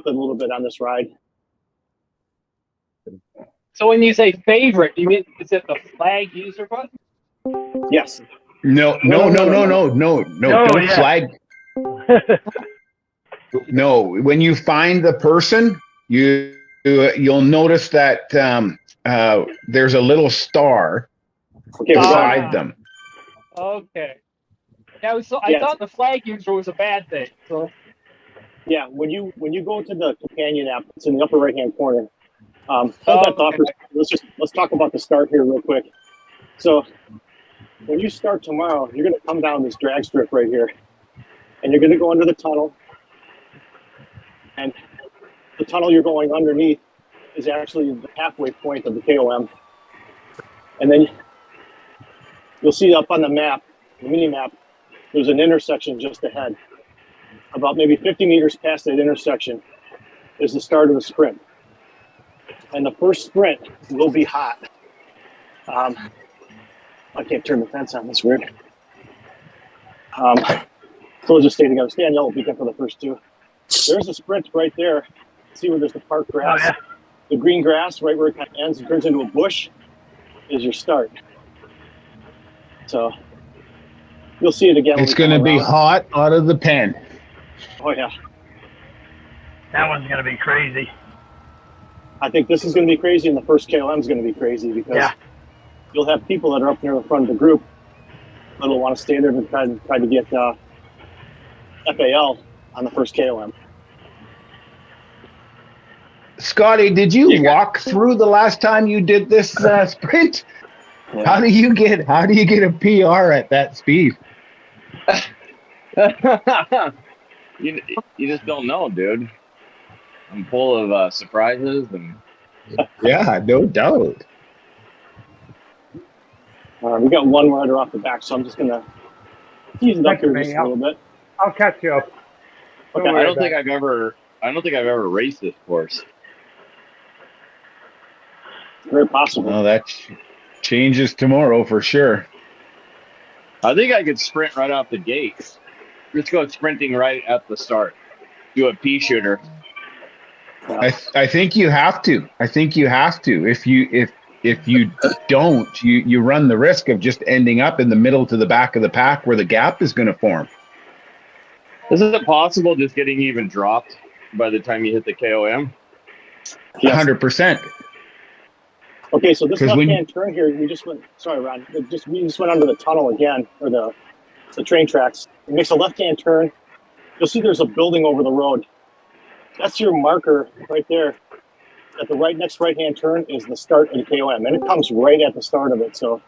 a little bit on this ride. So when you say favorite, you mean is it the flag user button? Yes. No. Don't yeah. flag. No, when you find the person, you'll notice that there's a little star beside them. Okay. Yeah, so I thought the flag user was a bad thing. So yeah, when you go to the companion app, it's in the upper right hand corner. Hold that thought for a second. Let's talk about the start here real quick. So when you start tomorrow, you're gonna come down this drag strip right here, and you're gonna go under the tunnel. And the tunnel you're going underneath is actually the halfway point of the KOM. And then you'll see up on the map, the mini map, there's an intersection just ahead. About maybe 50 meters past that intersection is the start of the sprint. And the first sprint will be hot. I can't turn the fence on, that's weird. So we'll just stay together. Stay on yellow beacon for the first two. There's a sprint right there. See where there's the park grass? Oh, yeah. The green grass, right where it kind of ends and turns into a bush, is your start. So you'll see it again. It's going to be hot out of the pen. Oh, yeah. That one's going to be crazy. I think this is going to be crazy, and the first KOM is going to be crazy because you'll have people that are up near the front of the group that will want to stay there and try to get FAL on the first KOM. Scotty, did you walk through the last time you did this sprint? Yeah. How do you get a PR at that speed? You just don't know, dude. I'm full of surprises and yeah, no doubt. We got one rider off the back, so I'm just gonna tease it up here just a little bit. I'll catch you up. Okay. I don't think I've ever raced this course. Very possible. Well, that changes tomorrow for sure. I think I could sprint right off the gate. Just go sprinting right at the start. Do a pea shooter. I think you have to. If you don't, you run the risk of just ending up in the middle to the back of the pack where the gap is going to form. Isn't it possible just getting even dropped by the time you hit the KOM? 100%. Okay, so this left-hand turn here, we just went. Sorry, Ron. We just went under the tunnel again, or the train tracks. It makes a left-hand turn. You'll see there's a building over the road. That's your marker right there. At the next right-hand turn is the start of the KOM, and it comes right at the start of it. So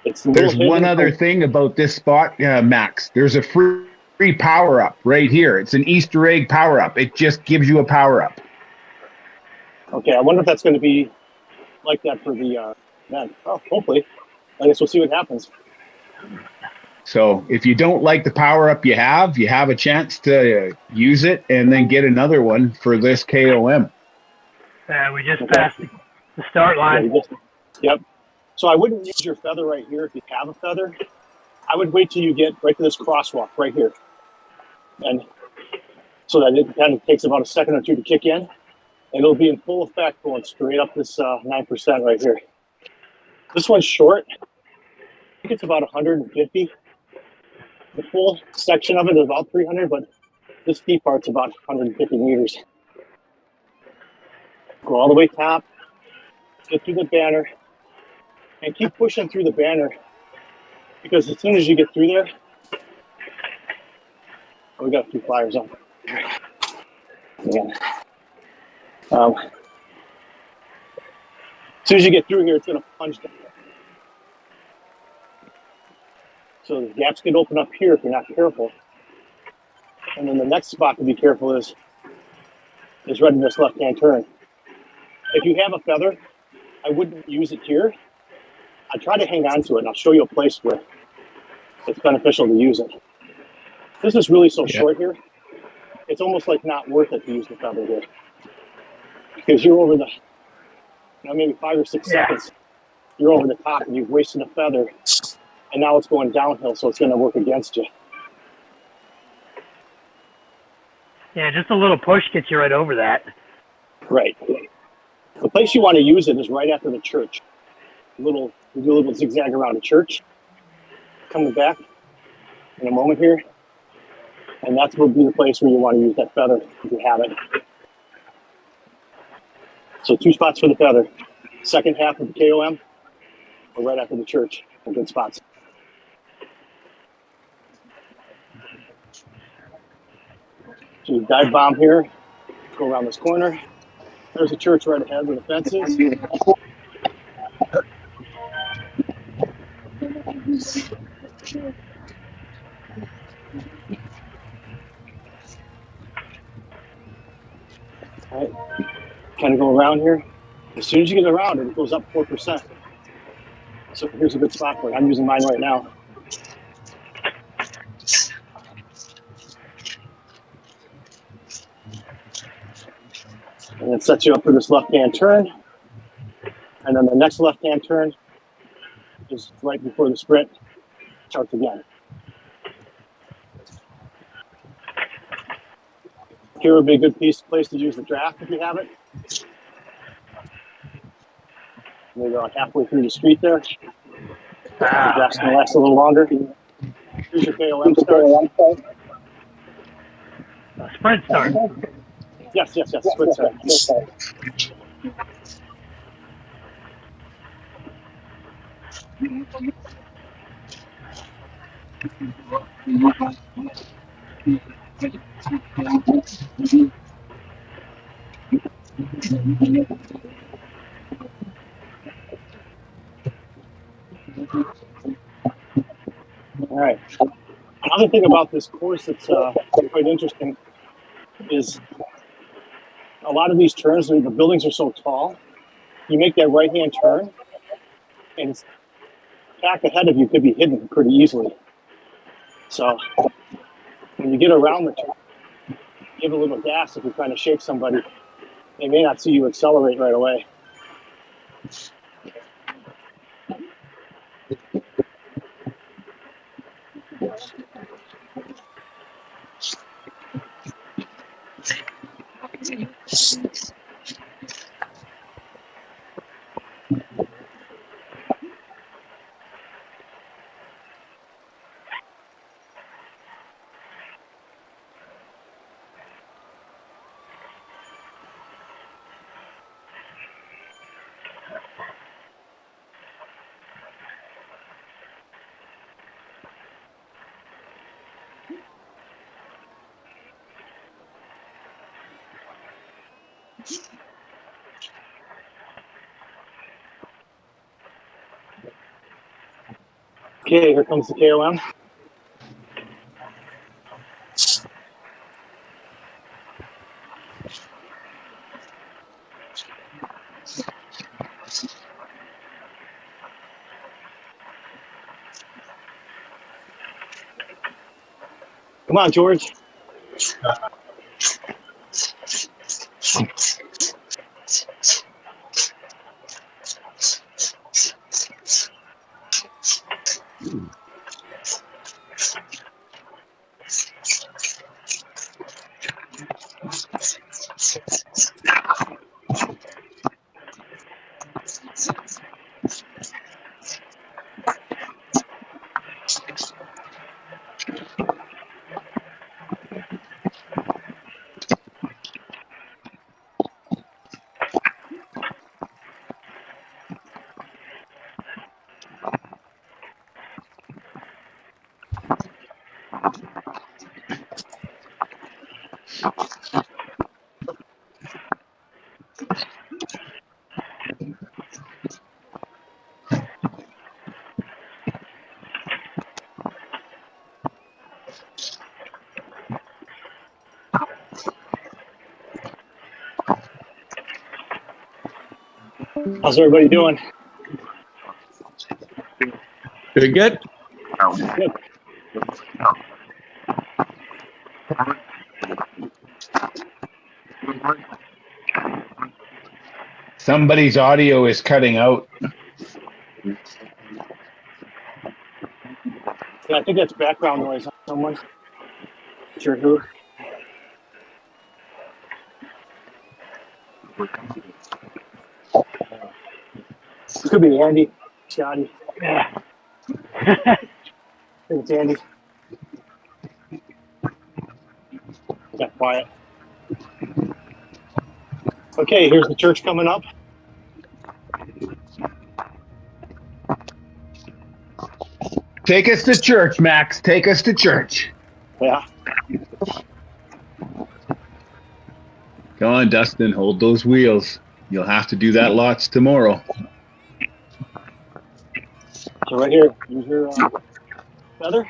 it's. There's one other thing about this spot, Max. There's a free power-up right here. It's an Easter egg power-up. It just gives you a power-up. Okay, I wonder if that's going to be like that for the event. Oh, hopefully. I guess we'll see what happens. So if you don't like the power-up you have a chance to use it and then get another one for this KOM. We just passed the start line. Yep. So I wouldn't use your feather right here if you have a feather. I would wait till you get right to this crosswalk right here. And so that it kind of takes about a second or two to kick in. And it'll be in full effect going straight up this 9% right here. This one's short. I think it's about 150. The full section of it is about 300, but this steep part's about 150 meters. Go all the way top, get through the banner, and keep pushing through the banner, because as soon as you get through there, we got a few flyers on. Yeah. As soon as you get through here, it's going to plunge down. So the gaps can open up here if you're not careful. And then the next spot to be careful is right in this left-hand turn. If you have a feather, I wouldn't use it here. I try to hang on to it, and I'll show you a place where it's beneficial to use it. This is really so short here. It's almost like not worth it to use the feather here. Because you're over the, maybe 5 or 6 seconds, you're over the top and you've wasted a feather, and now it's going downhill, so it's going to work against you. Yeah, just a little push gets you right over that. Right. The place you want to use it is right after the church. We do a little zigzag around the church. Coming back in a moment here. And that's will be the place where you want to use that feather if you have it. So 2 spots for the feather. Second half of the KOM or right after the church are good spots. So you dive bomb here, go around this corner. There's a church right ahead where the fence is. All right, kind of go around here. As soon as you get around it, it goes up 4%. So here's a good spot for it. I'm using mine right now. And it sets you up for this left-hand turn. And then the next left-hand turn is right before the sprint. Starts again. Here would be a good place to use the draft if you have it. Maybe about halfway through the street there. The draft's going to last a little longer. Here's your KOM start. Sprint start. Yes, sprint start. All right. Another thing about this course that's quite interesting is a lot of these turns, the buildings are so tall. You make that right-hand turn, and it's back ahead of you could be hidden pretty easily. So when you get around the turn, give a little gas if you're trying to shake somebody. They may not see you accelerate right away. Okay, here comes the KOM. Come on, George. How's everybody doing? Pretty good. Good. Somebody's audio is cutting out. Yeah, I think that's background noise on someone. Sure who. It could be Andy, Scotty. Yeah. I think it's Andy. Got quiet. Okay, here's the church coming up. Take us to church, Max. Take us to church. Yeah. Come on, Dustin. Hold those wheels. You'll have to do that lots tomorrow. So right here, use your feather.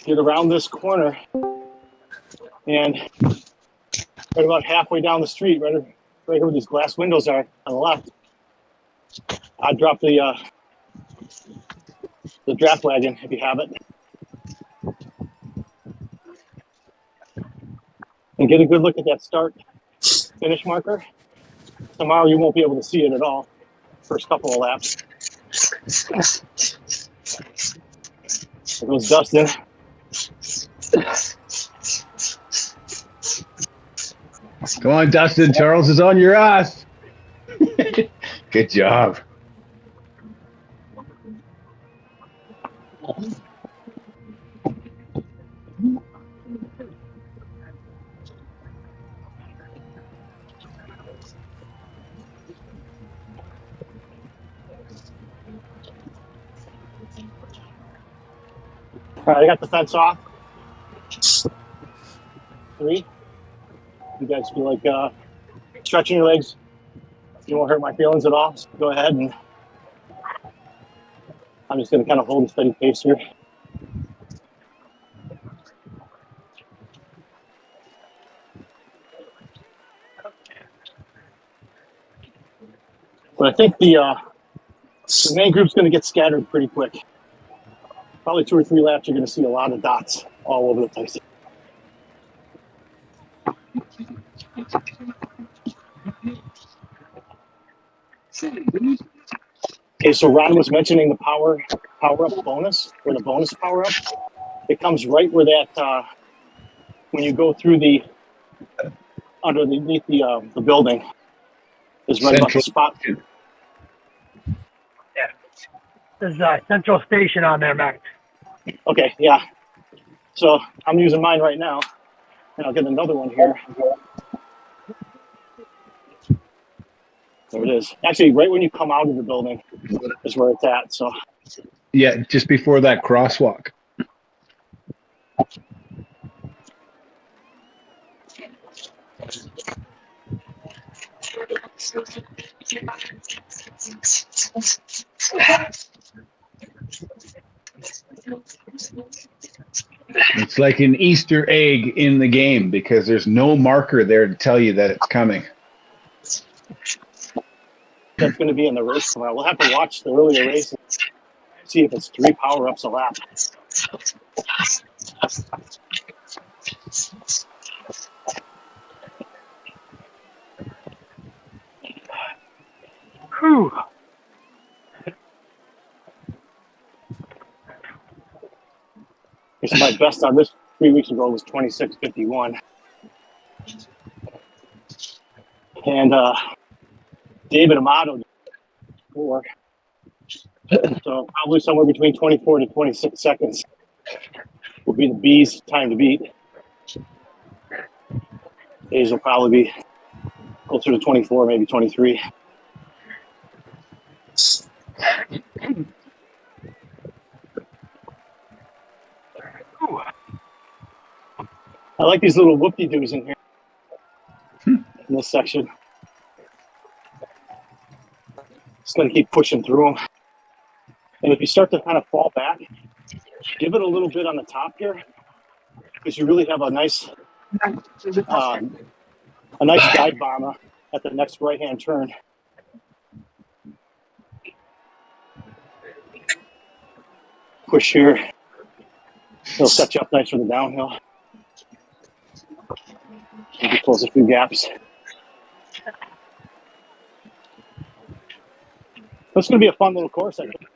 Get around this corner, and right about halfway down the street, right here where these glass windows are on the left, I drop the draft wagon if you have it, and get a good look at that start finish marker. Tomorrow you won't be able to see it at all. First couple of laps. There goes Dustin. Come on, Dustin. Charles is on your ass. Good job. All right, I got the fence off. 3. You guys feel like stretching your legs? You won't hurt my feelings at all. So go ahead, and I'm just going to kind of hold a steady pace here. But I think the main group's going to get scattered pretty quick. Probably 2 or 3 laps, you're going to see a lot of dots all over the place. Okay, so Ron was mentioning the power up bonus, or the bonus power up. It comes right where that when you go through the underneath the building is right about the spot. Yeah. There's a central station on there, Max. Okay, yeah. So I'm using mine right now, and I'll get another one here. There it is. Actually, right when you come out of the building is where it's at. So Yeah, just before that crosswalk. It's like an Easter egg in the game because there's no marker there to tell you that it's coming. that's going to be in the race tomorrow. We'll have to watch the earlier race and see if it's 3 power-ups a lap. Whew. So my best on this 3 weeks ago was 26:51. And David Amato did 4. So probably somewhere between 24 to 26 seconds will be the B's time to beat. A's will probably be closer to 24, maybe 23. I like these little whoop-de-doos in here, in this section. Just going to keep pushing through them. And if you start to kind of fall back, give it a little bit on the top here, because you really have a nice guide bomber at the next right-hand turn. Push here. It'll set you up nice for the downhill. Maybe close a few gaps. It's going to be a fun little course, I think.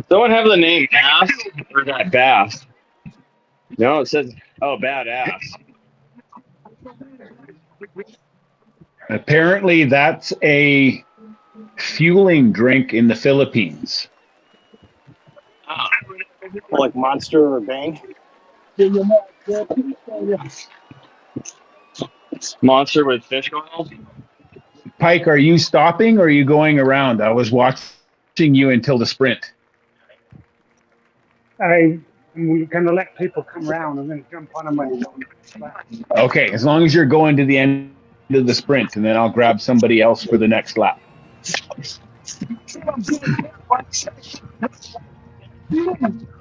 Someone have the name Ass or that Bass? No, it says, oh, Badass. Apparently, that's a fueling drink in the Philippines. Like Monster or Bang. Monster with fish oil. Pike, are you stopping or are you going around? I was watching you until the sprint. We're going to let people come round and then jump on them when Okay, as long as you're going to the end of the sprint, and then I'll grab somebody else for the next lap.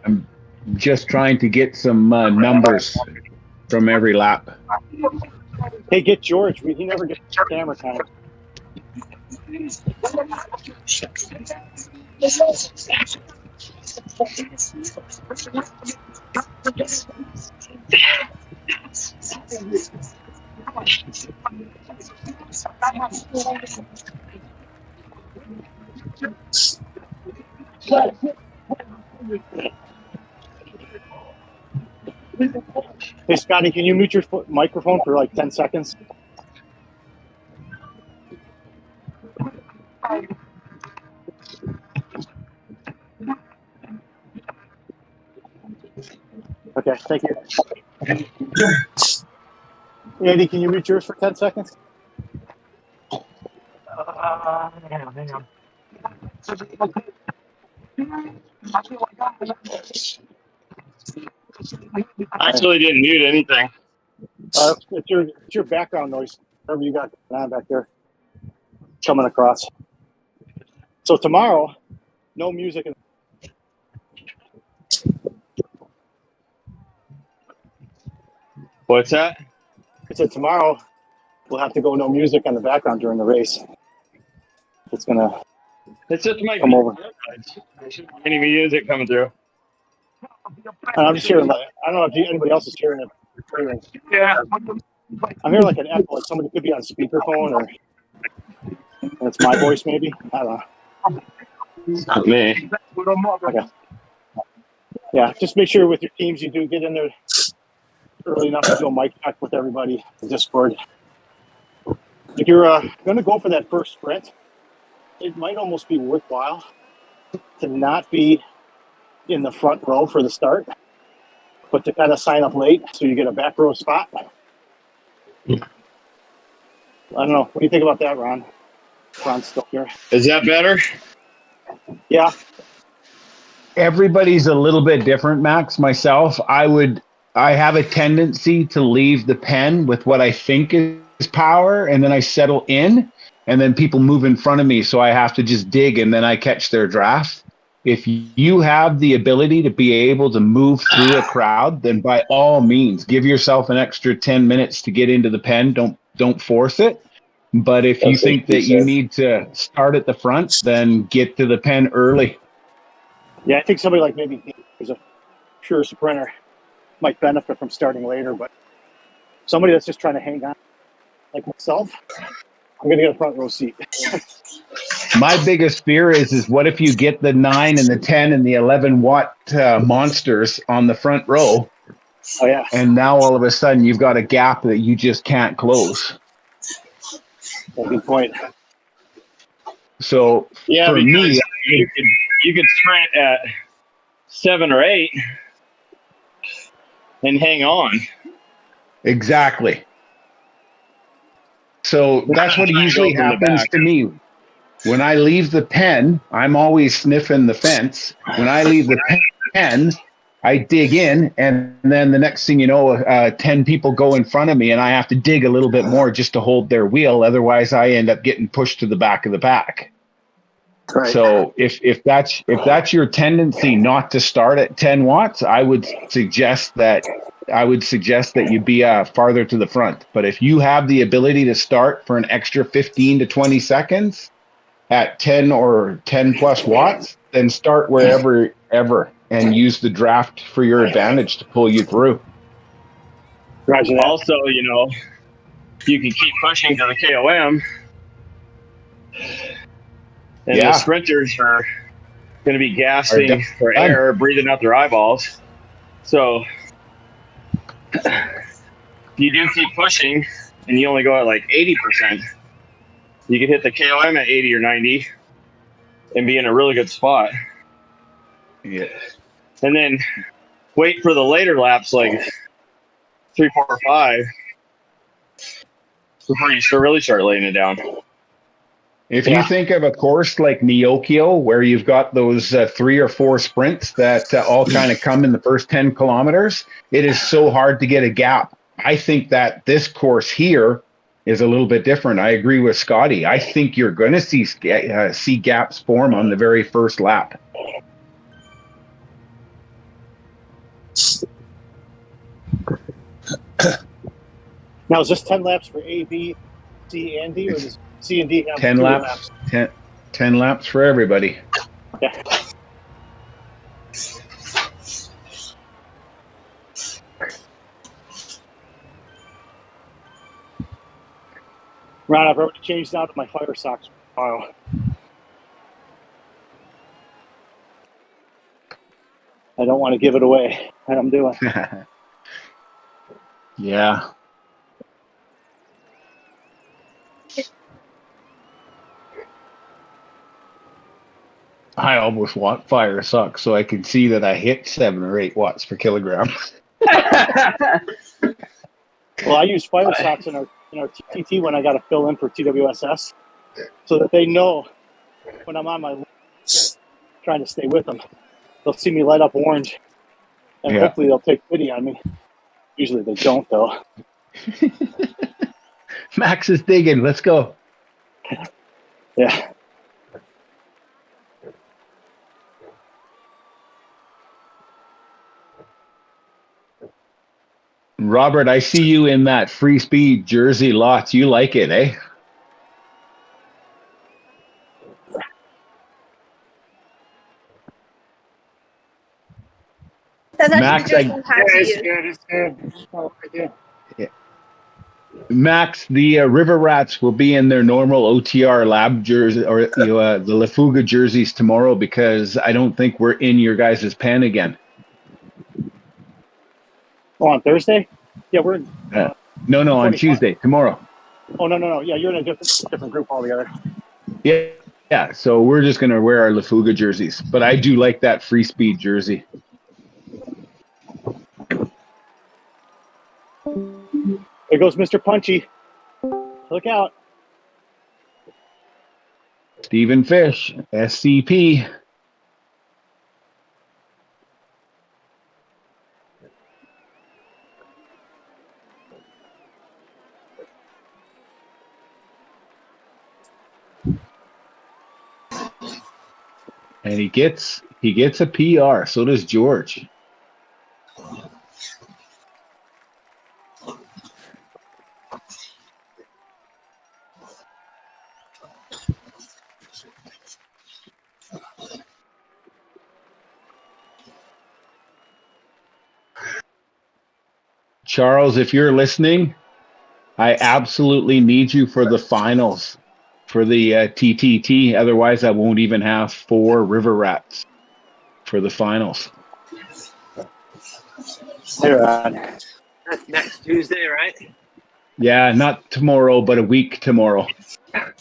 I'm just trying to get some numbers from every lap. Hey, get George. He never gets camera time. Hey, Scotty, can you mute your microphone for like 10 seconds? Okay, thank you. Andy, can you mute yours for 10 seconds? Hang on. I actually didn't mute anything. It's your background noise. Whatever you got going on back there coming across. So tomorrow, no music. What's that? I said tomorrow we'll have to go no music on the background during the race. It's gonna It's just my come over. any music coming through. And I'm just hearing. I don't know if anybody else is hearing it. Yeah. I'm hearing like an echo. Like somebody could be on speakerphone, or and it's my voice maybe. I don't know. It's not me. Okay. Yeah, just make sure with your teams you do get in there early enough to do a mic check with everybody in Discord. If you're going to go for that first sprint, it might almost be worthwhile to not be in the front row for the start, but to kind of sign up late so you get a back row spot. I don't know. What do you think about that, Ron? Ron's still here. Is that better? Yeah. Everybody's a little bit different, Max. Myself, I have a tendency to leave the pen with what I think is power, and then I settle in, and then people move in front of me, so I have to just dig, and then I catch their draft. If you have the ability to be able to move through a crowd, then by all means, give yourself an extra 10 minutes to get into the pen. Don't force it. But if you think that you need to start at the front, then get to the pen early. Yeah, I think somebody like maybe who's a pure sprinter might benefit from starting later, but somebody that's just trying to hang on, like myself, I'm going to get a front row seat. My biggest fear is what if you get the 9 and the 10 and the 11 watt monsters on the front row? Oh, yeah. And now all of a sudden you've got a gap that you just can't close. That's a good point. So Yeah, for me, you could sprint at 7 or 8 and hang on. exactly. So that's what usually happens to me. When I leave the pen, I'm always sniffing the fence. When I leave the pen, I dig in, and then the next thing you know, 10 people go in front of me, and I have to dig a little bit more just to hold their wheel. Otherwise, I end up getting pushed to the back of the pack. Right. So if that's your tendency not to start at 10 watts, I would suggest that you be farther to the front. But if you have the ability to start for an extra 15 to 20 seconds at 10 or 10 plus watts, then start wherever and use the draft for your advantage to pull you through. Roger that. Also, you can keep pushing to the KOM. And Yeah. the sprinters are going to be gasping for done. air, breathing out their eyeballs. So if you do keep pushing and you only go at like 80%, you can hit the KOM at 80 or 90 and be in a really good spot. Yeah. And then wait for the later laps, like 3, 4, 5, before you really start laying it down. If you think of a course like Neokio, where you've got those 3 or 4 sprints that all kind of come in the first 10 kilometers, it is so hard to get a gap. I think that this course here is a little bit different. I agree with Scotty. I think you're going to see gaps form on the very first lap. Now, is this 10 laps for A, B, C, and D, or does C and D have 10 fewer laps. 10 laps for everybody. Yeah. Ron, I've already changed out of my fire socks for a while. I don't want to give it away. And I'm doing. Yeah. I almost want fire socks so I can see that I hit 7 or 8 watts per kilogram. Well, I use fire socks in our TTT when I got to fill in for TWSS, so that they know when I'm on my trying to stay with them. They'll see me light up orange, and hopefully they'll take pity on me. Usually they don't, though. Max is digging. Let's go. Yeah. Robert, I see you in that free speed jersey lots. You like it, eh? That's actually Max, the jersey you have to use. It's oh, yeah. Max, the River Rats will be in their normal OTR lab jersey or the La Fuga jerseys tomorrow because I don't think we're in your guys' pen again. Oh, on Thursday? Yeah, we're in. No, on 25. Tuesday, tomorrow. Oh, no. Yeah, you're in a different group altogether. Yeah. So we're just gonna wear our La Fuga jerseys, but I do like that free speed jersey. There goes Mr. Punchy. Look out. Stephen Fish, SCP. And he gets a PR. So does George. Charles, if you're listening, I absolutely need you for the finals for the TTT. Otherwise, I won't even have 4 River Rats for the finals. Hey, Ron. That's next Tuesday, right? Yeah, not tomorrow, but a week tomorrow. Yeah.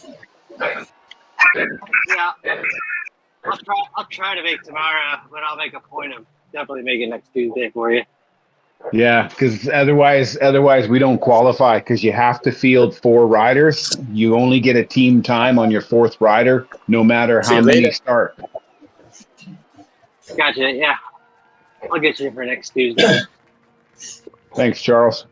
I'll try to make tomorrow, but I'll make a point of definitely making next Tuesday for you. Yeah, because otherwise we don't qualify because you have to field 4 riders. You only get a team time on your 4th rider, no matter how many start. Gotcha. Yeah. I'll get you for next Tuesday. Thanks, Charles.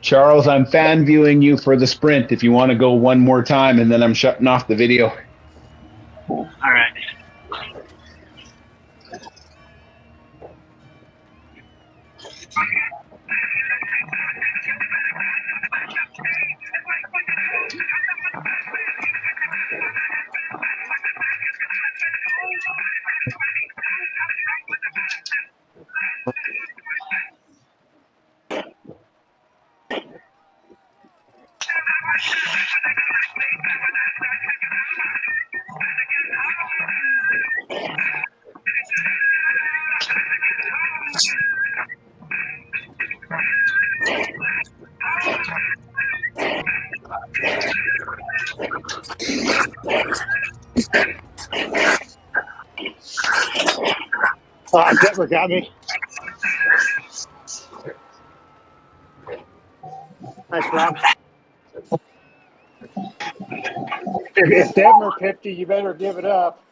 Charles, I'm fan viewing you for the sprint if you want to go one more time, and then I'm shutting off the video. All right. Detmer got me. Nice, Rob. If Detmer pipped you, you better give it up.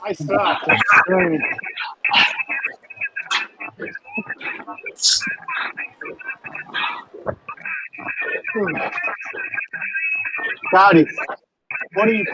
I suck. I'm screaming. Howdy. What are you